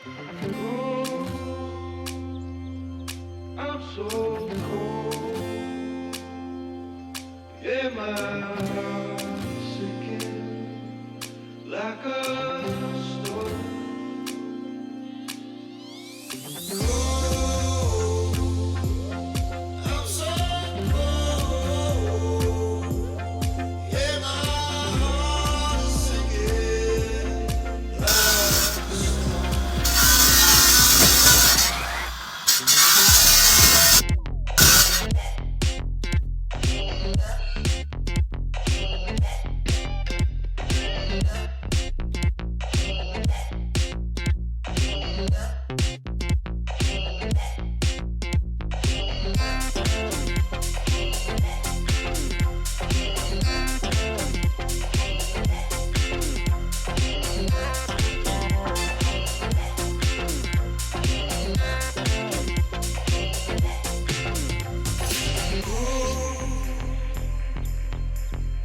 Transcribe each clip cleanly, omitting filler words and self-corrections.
I'm so cold. Yeah, my heart's sinking like a storm. Cold. I'm so cold. Yeah, my heart's sinking like a storm.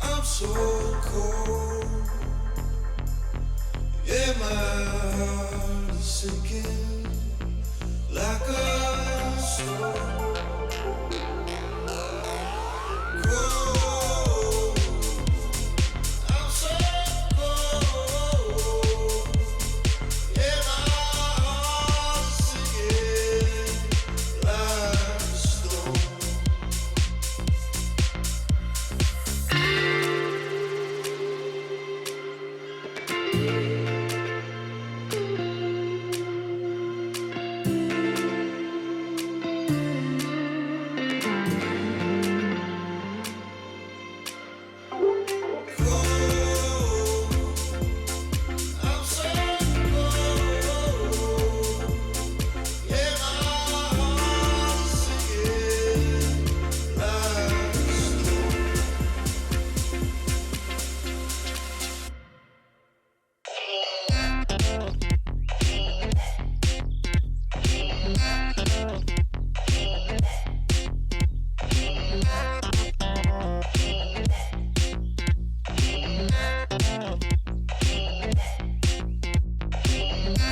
I'm so cold. Yeah, my heart is sinking like a storm. Cold. I'm so cold. Yeah, my heart is sinking like a storm. I'm so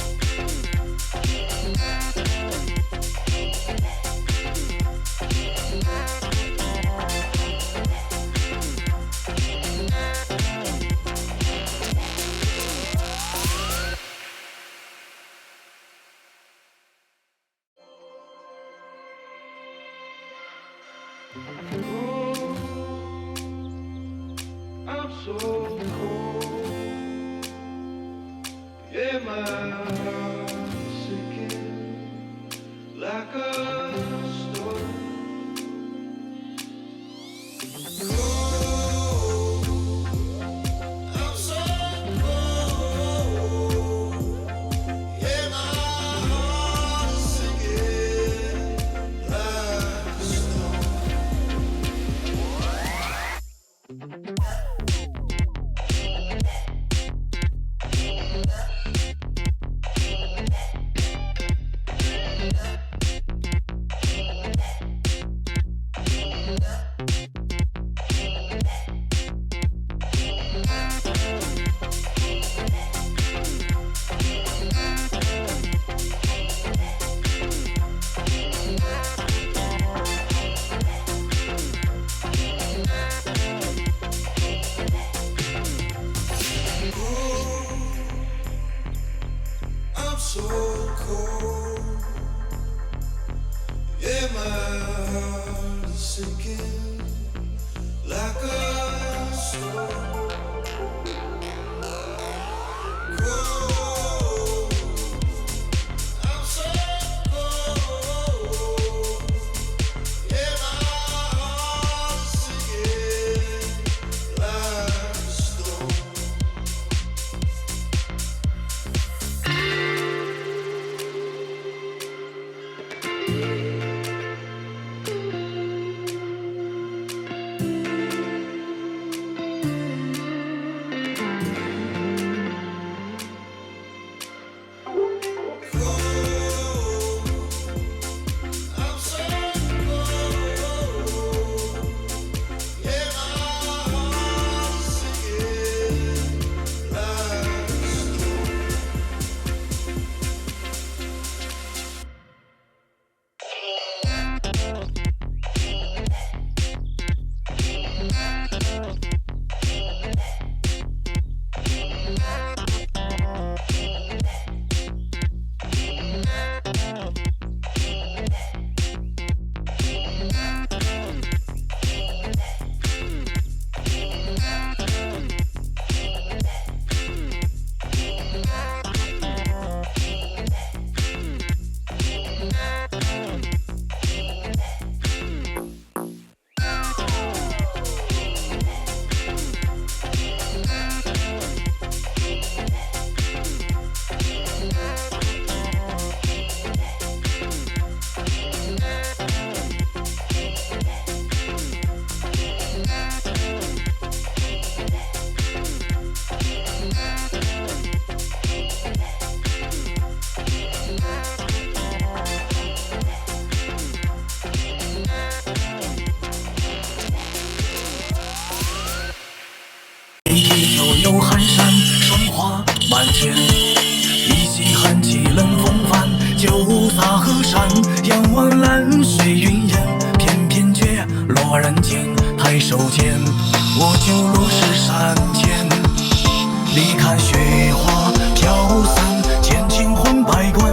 cold. Yeah, my heart is sinking like a storm. I'm so cold. Yeah, my heart's sinking like a storm. Cold. I'm so cold. Yeah, my heart is sinking like a storm. 出寒山，霜花满天。一袭寒气冷风帆，酒洒河山，仰望蓝水云烟。翩翩却落人间，抬手间，我就落石山前。离开雪花飘散，千顷黄百官。